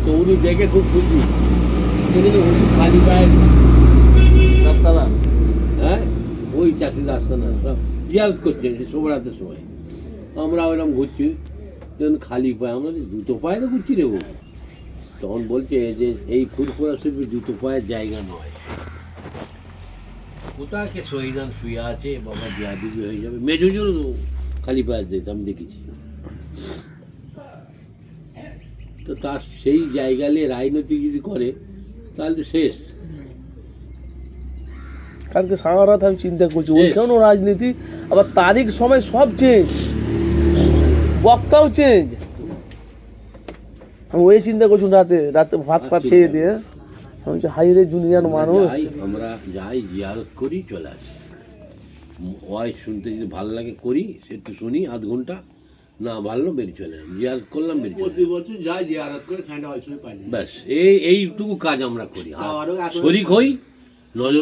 তো উনি দেখে খুব খুশি, হুজুর খালি পায় রাস্তাটা, হ্যাঁ ওই চাষির রাস্তা না, সব জিজ্ঞাস করছে শোভরাতের সময়। আমরা ওইরকম ঘুরছি, যখন খালি পায়ে, আমরা জুতো পায়ে তো ঘুরছি রে। তখন বলছে যে এই ফুরফুরা শিল্পী জুতো পায়ের জায়গা নয়, কোথায় কে শহীদান শুয়ে আছে, বাবা জিয়াদিবি হয়ে যাবে। মেজুজুর খালি পায়ে যেতে আমি দেখেছি। তো তার সেই জায়গা নিয়ে রাজনীতি যদি করে তাহলে তো শেষ। কালকে সারা রাত আমি চিন্তা করছি, ওইখানেও রাজনীতি, আবার তারিখ সময় সব চেঞ্জ, বক্তাও চেঞ্জ। আমি ওই চিন্তা করছি রাতে রাতে ভাত ফাত খেয়ে দিয়ে, আমি বলছি হাই রে দুনিয়ার মানুষ। আমরা যাই জিয়ারত করি, চলে আসি। ওয়াই শুনতে যদি ভালো লাগে করি, সে একটু শুনি আধ ঘন্টা, না ভালো বেরিয়ে চলে যাই, জিয়ারত করলাম বেরিয়ে চলে প্রতি বছর যাই জিয়ারত করে খান্ডা হয় পাই। ব্যাস এইটুকু কাজ আমরা করি। শরিক হই, নজর